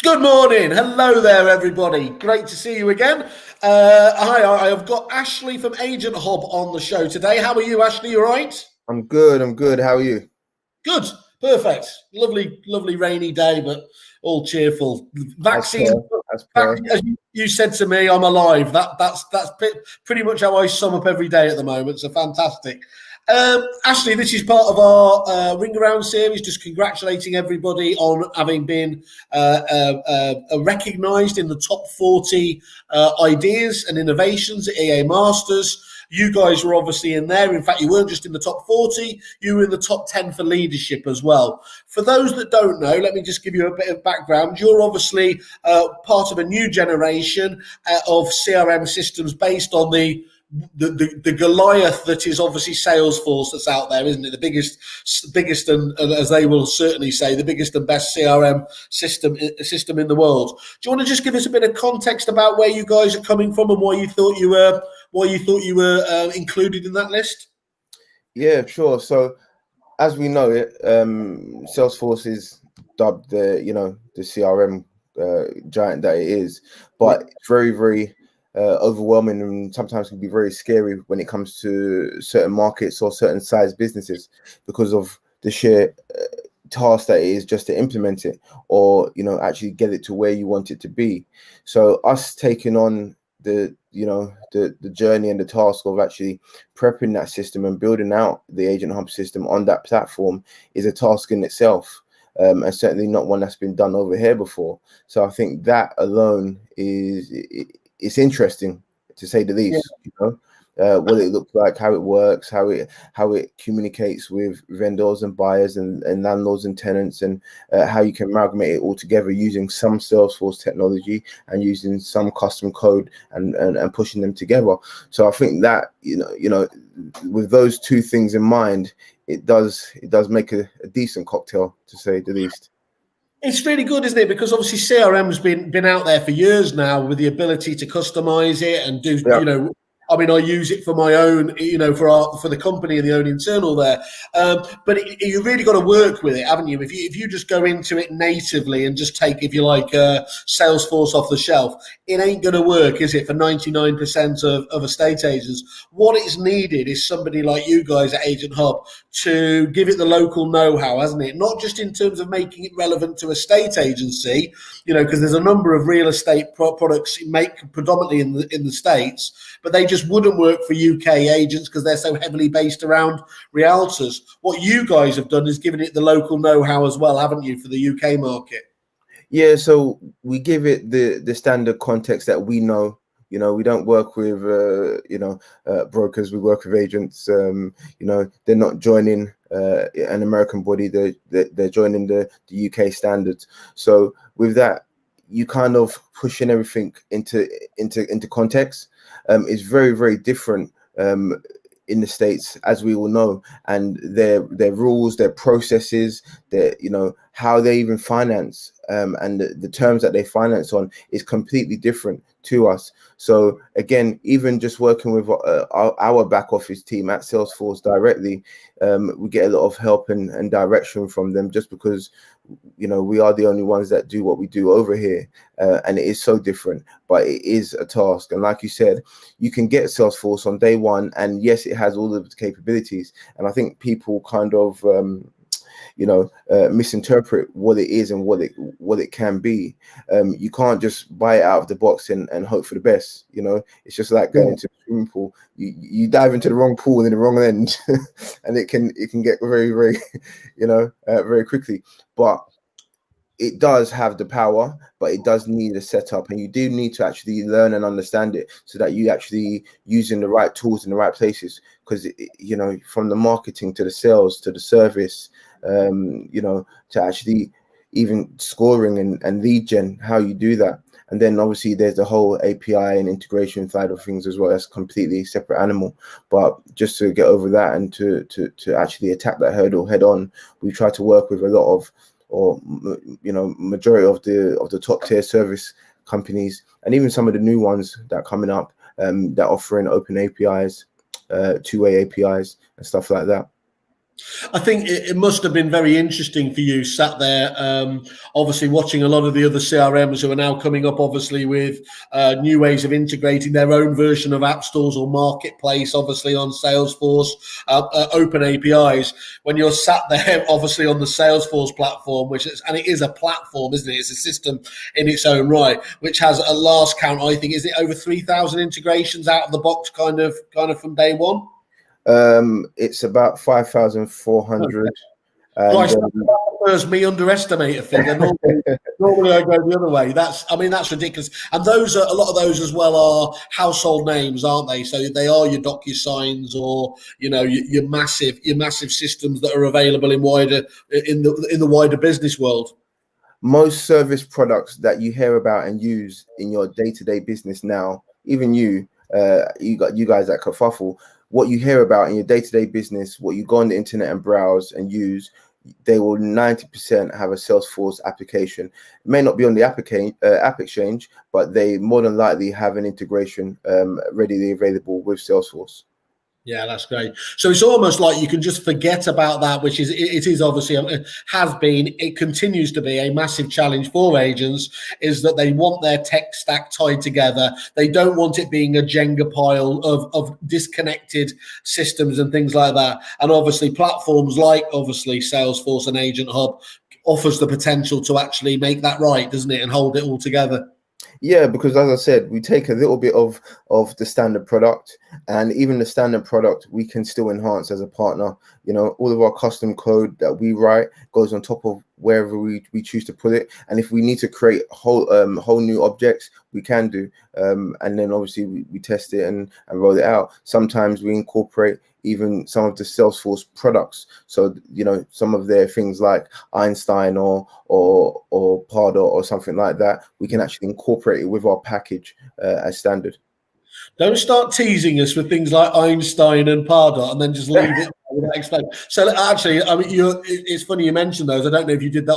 Good morning. Hello there, everybody. Great to see you again. Hi, I have got Ashley from Agent Hub on the show today. How are you, Ashley? You all right? I'm good. I'm good. How are you? Good. Perfect. Lovely, lovely rainy day, but all cheerful. As Vaccines. per, as per. As you said to me, I'm alive. That's pretty much how I sum up every day at the moment. So fantastic. Ashley, this is part of our Ring Around series, just congratulating everybody on having been recognised in the top 40 ideas and innovations at EA Masters. You guys were obviously in there. In fact, you weren't just in the top 40, you were in the top 10 for leadership as well. For those that don't know, let me just give you a bit of background. You're obviously part of a new generation of CRM systems based on the Goliath that is obviously Salesforce that's out there, isn't it? The biggest and as they will certainly say, the biggest and best CRM system in the world. Do you want to just give us a bit of context about where you guys are coming from and why you thought you were included in that list? Yeah, sure. So as we know it, Salesforce is dubbed the CRM giant that it is, but it's very, very overwhelming and sometimes can be very scary when it comes to certain markets or certain size businesses because of the sheer task that it is just to implement it or actually get it to where you want it to be. So us taking on the journey and the task of actually prepping that system and building out the Agent Hub system on that platform is a task in itself, and certainly not one that's been done over here before. So I think that alone it's interesting to say the least. What it looks like, how it works, how it communicates with vendors and buyers and landlords and tenants, and how you can amalgamate it all together using some Salesforce technology and using some custom code and pushing them together. So I think that with those two things in mind, it does make a decent cocktail, to say the least. It's really good, isn't it? Because obviously CRM's been out there for years now with the ability to customize it and do, Yeah. I mean, I use it for my own, for the company and the own internal there. But you really got to work with it, haven't you? If you just go into it natively and just take, if you like, Salesforce off the shelf, it ain't going to work, is it? For 99% of estate agents, what is needed is somebody like you guys at Agent Hub to give it the local know-how, hasn't it? Not just in terms of making it relevant to a state agency, because there's a number of real estate products make predominantly in the States, but they just wouldn't work for UK agents because they're so heavily based around realtors. What you guys have done is given it the local know-how as well, haven't you, for the UK market? Yeah, so we give it the standard context that we know. We don't work with brokers. We work with agents. They're not joining an American body. They're joining the UK standards. So with that, you kind of pushing everything into context. It's very, very different in the States, as we all know, and their rules, their processes, their how they even finance, and the terms that they finance on is completely different to us. So again, even just working with our back office team at Salesforce directly, we get a lot of help and direction from them, just because we are the only ones that do what we do over here, and it is so different, but it is a task. And like you said, you can get Salesforce on day one, and yes, it has all of the capabilities, and I think people kind of misinterpret what it is and what it can be. You can't just buy it out of the box and hope for the best. It's just like going into a swimming pool. You dive into the wrong pool in the wrong end, and it can get very, very very quickly. But it does have the power, but it does need a setup, and you do need to actually learn and understand it so that you actually using the right tools in the right places. Because from the marketing to the sales to the service, to actually even scoring and lead gen, how you do that. And then obviously there's the whole API and integration side of things as well. That's a completely separate animal. But just to get over that and to actually attack that hurdle head on, we try to work with a lot of, or majority of the top tier service companies, and even some of the new ones that are coming up, that offering open APIs, two-way APIs and stuff like that. I think it must have been very interesting for you, sat there, obviously watching a lot of the other CRMs who are now coming up, obviously with new ways of integrating their own version of app stores or marketplace, obviously on Salesforce, open APIs. When you're sat there, obviously on the Salesforce platform, and it is a platform, isn't it? It's a system in its own right, which has a last count, I think, is it over 3,000 integrations out of the box, kind of from day one? It's about 5,400. And Christ, that first me underestimate a figure. Normally I go the other way. That's ridiculous. And those are a lot of those as well are household names, aren't they? So they are your DocuSigns or your massive systems that are available in the wider business world. most service products that you hear about and use in your day-to-day business now, even you guys at Kerfuffle, what you hear about in your day-to-day business, what you go on the internet and browse and use, they will 90% have a Salesforce application. It may not be on the app exchange, but they more than likely have an integration readily available with Salesforce. Yeah, that's great. So it's almost like you can just forget about that, which is it is obviously it continues to be a massive challenge for agents, is that they want their tech stack tied together. They don't want it being a Jenga pile of disconnected systems and things like that. And obviously platforms like obviously Salesforce and Agent Hub offers the potential to actually make that right, doesn't it, and hold it all together. Yeah, because as I said, we take a little bit of the standard product, and even the standard product we can still enhance as a partner. You know, all of our custom code that we write goes on top of wherever we choose to put it. And if we need to create whole new objects, we can do. And then obviously we test it and roll it out. Sometimes we incorporate even some of the Salesforce products. So, you know, some of their things like Einstein or Pardot or something like that, we can actually incorporate it with our package as standard. Don't start teasing us with things like Einstein and Pardot and then just leave it without explaining. So actually, I mean, it's funny you mentioned those. I don't know if you did that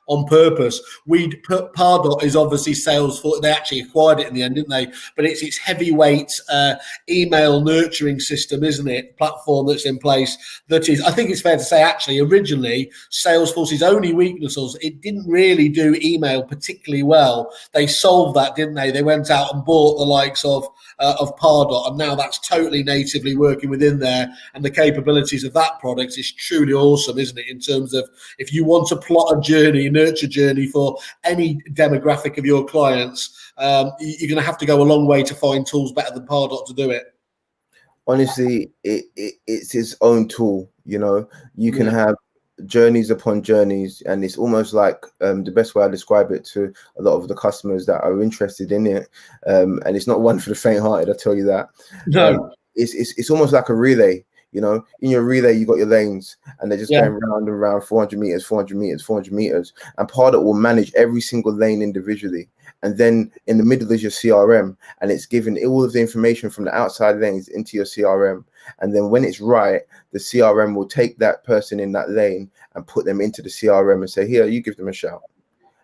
on purpose. Pardot is obviously Salesforce. They actually acquired it in the end, didn't they? But it's its heavyweight email nurturing system, isn't it? Platform that's in place. That is, I think it's fair to say, actually, originally Salesforce's only weakness was it didn't really do email particularly well. They solved that, didn't they? They went out and bought the likes of Pardot, and now that's totally natively working within there. And the capabilities of that product is truly awesome, isn't it? In terms of if you want to plot a journey, nurture journey for any demographic of your clients, you're going to have to go a long way to find tools better than Pardot to do it. Honestly, it's its own tool. You know, you can have journeys upon journeys, and it's almost like the best way I describe it to a lot of the customers that are interested in it, and it's not one for the faint-hearted, I tell you that. No. It's almost like a relay. You know, in your relay, you got your lanes, and they're just going round and round, 400 meters, 400 meters, 400 meters. And Pardot will manage every single lane individually. And then in the middle is your CRM, and it's giving all of the information from the outside lanes into your CRM. And then when it's right, the CRM will take that person in that lane and put them into the CRM and say, here, you give them a shout.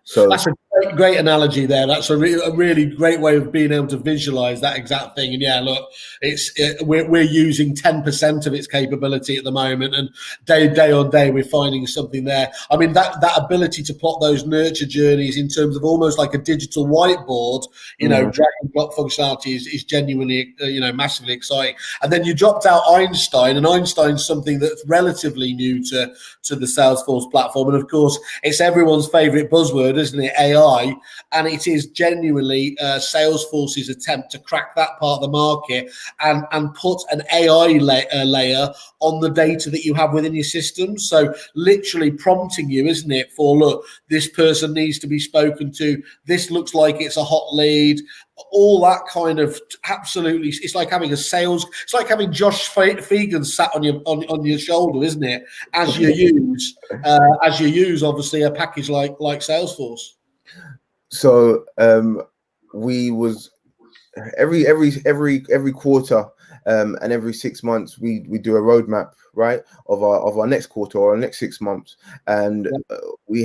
So that's a great analogy there. That's a really great way of being able to visualize that exact thing. And yeah, look, we're using 10% of its capability at the moment, and day on day we're finding something there. I mean, that ability to plot those nurture journeys in terms of almost like a digital whiteboard, drag and plot functionality is genuinely massively exciting. And then you dropped out Einstein, and Einstein's something that's relatively new to the Salesforce platform, and of course it's everyone's favorite buzzword, isn't it? AI. And it is genuinely Salesforce's attempt to crack that part of the market and put an AI layer on the data that you have within your system. So literally prompting you, isn't it, for look, this person needs to be spoken to. This looks like it's a hot lead. All that kind of absolutely, it's like having it's like having Josh Fegan sat on your shoulder, isn't it? As you use obviously a package like Salesforce. So we was every quarter and every 6 months we do a roadmap, right, of our next quarter or our next 6 months, and we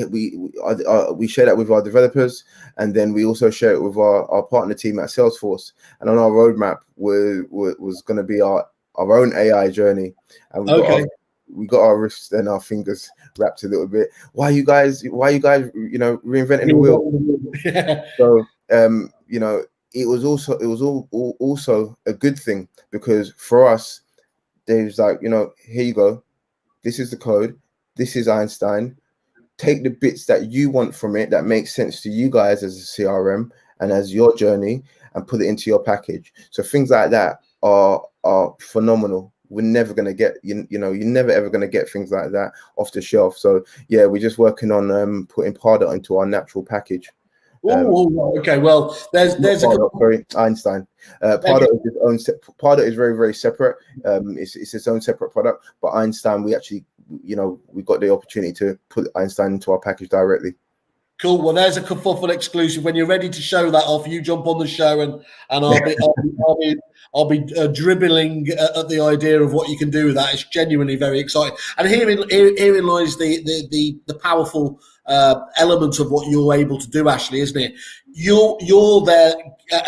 share that with our developers, and then we also share it with our partner team at Salesforce. And on our roadmap was going to be our our own AI journey, and we got our wrists and our fingers wrapped a little bit. Why you guys reinventing the wheel? Yeah. So it was also a good thing, because for us, they was like, here you go, this is the code, this is Einstein. Take the bits that you want from it that makes sense to you guys as a CRM and as your journey, and put it into your package. So things like that are phenomenal. We're never going to get, you're never ever going to get things like that off the shelf. So yeah, we're just working on putting Pardot into our natural package. Okay. Well, there's Einstein. Pardot is its own. Pardot is very, very separate. It's its own separate product. But Einstein, we actually, we got the opportunity to put Einstein into our package directly. Cool. Well, there's a Kerfuffle exclusive. When you're ready to show that off, you jump on the show, and I'll be dribbling at the idea of what you can do with that. It's genuinely very exciting. And herein lies the powerful element of what you're able to do, Ashley, isn't it? You're there,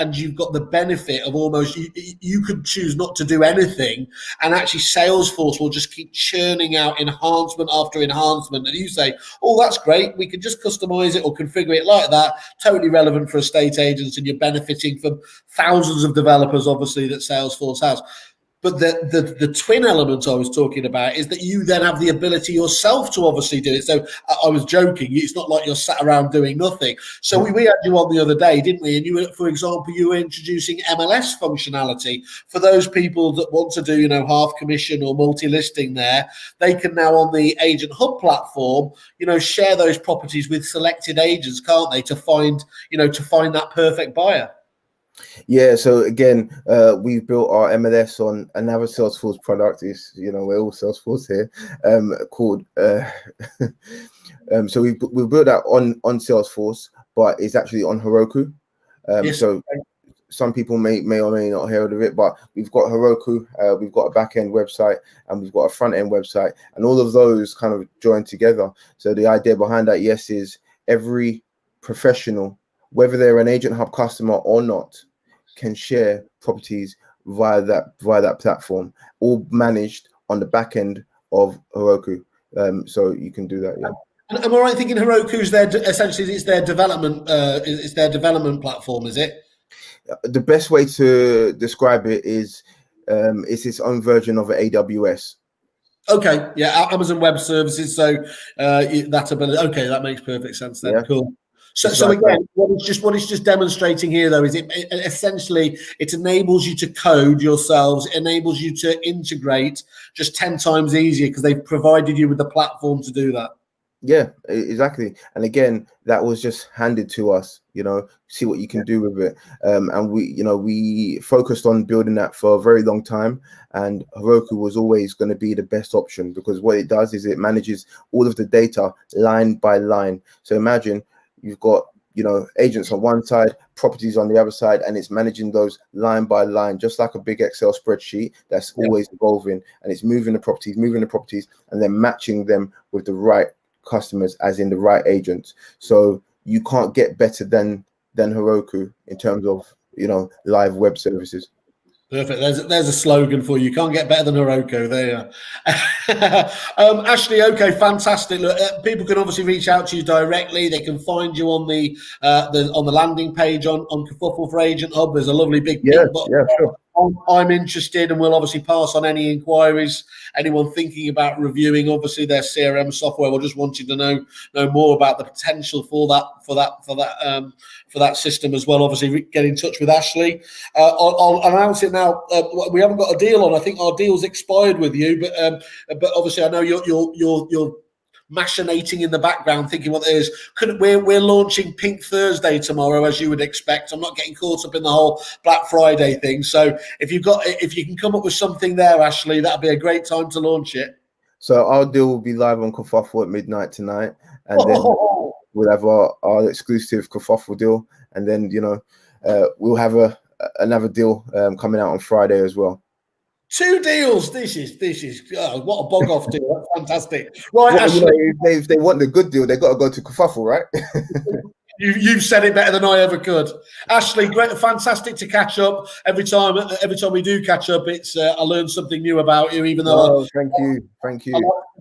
and you've got the benefit of almost you could choose not to do anything, and actually Salesforce will just keep churning out enhancement after enhancement, and you say, oh, that's great, we can just customize it or configure it like that. Totally relevant for estate agents, and you're benefiting from thousands of developers, obviously, that Salesforce has. But the twin element I was talking about is that you then have the ability yourself to obviously do it. So I was joking. It's not like you're sat around doing nothing. So we had you on the other day, didn't we? And you were, for example, you were introducing MLS functionality for those people that want to do, half commission or multi-listing there. They can now, on the Agent Hub platform, share those properties with selected agents, can't they, to find that perfect buyer. Yeah, so again, we've built our MLS on another Salesforce product. Is we're all Salesforce here, called. So we've built that on Salesforce, but it's actually on Heroku. Yes. So some people may or may not heard of it, but we've got Heroku, we've got a back end website, and we've got a front end website, and all of those kind of join together. So the idea behind that, yes, is every professional, whether they're an Agent Hub customer or not, can share properties via that platform, all managed on the back end of Heroku. So you can do that. Yeah. And am I right thinking Heroku's essentially it's their development platform, is it? The best way to describe it is it's its own version of AWS. Okay, yeah, Amazon Web Services. So that's ability. Okay, that makes perfect sense then. Yeah. Cool. So again, what it's just demonstrating here, though, is it essentially it enables you to code yourselves, it enables you to integrate just 10 times easier because they've provided you with the platform to do that. Yeah, exactly. And again, that was just handed to us, see what you can do with it. And we focused on building that for a very long time. And Heroku was always going to be the best option, because what it does is it manages all of the data line by line. So imagine you've got, agents on one side, properties on the other side, and it's managing those line by line, just like a big Excel spreadsheet that's always evolving, and it's moving the properties, and then matching them with the right customers, as in the right agents. So you can't get better than Heroku in terms of live web services. Perfect. There's a slogan for you. Can't get better than Heroku. There you are. Ashley, okay, fantastic. Look, people can obviously reach out to you directly. They can find you on the landing page on Kerfuffle for Agent Hub. There's a lovely big pink button. Yeah, sure. I'm interested, and we'll obviously pass on any inquiries. Anyone thinking about reviewing, obviously, their CRM software, or just wanting to know more about the potential for that system as well. Obviously, get in touch with Ashley. I'll announce it now. We haven't got a deal on. I think our deal's expired with you, but obviously, I know you're machinating in the background, thinking what there is. We're launching Pink Thursday tomorrow, as you would expect. I'm not getting caught up in the whole Black Friday thing. So if you can come up with something there, Ashley, that'd be a great time to launch it. So our deal will be live on Kerfuffle at midnight tonight, and then we'll have our exclusive Kerfuffle deal, and then we'll have another deal coming out on Friday as well. 2 deals. This is what a bog off deal. That's fantastic. Right, Ashley. If they want the good deal, they got to go to Kerfuffle, right? You've said it better than I ever could. Ashley, great, fantastic to catch up. Every time we do catch up, it's I learn something new about you. Even though thank you.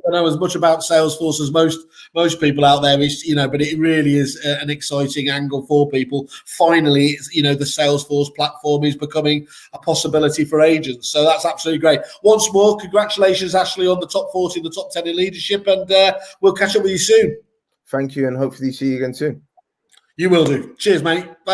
I know as much about Salesforce as most people out there. But it really is an exciting angle for people. Finally, the Salesforce platform is becoming a possibility for agents. So that's absolutely great. Once more, congratulations, Ashley, on the top 40, the top 10 in leadership, and we'll catch up with you soon. Thank you, and hopefully see you again soon. You will do. Cheers, mate. Bye.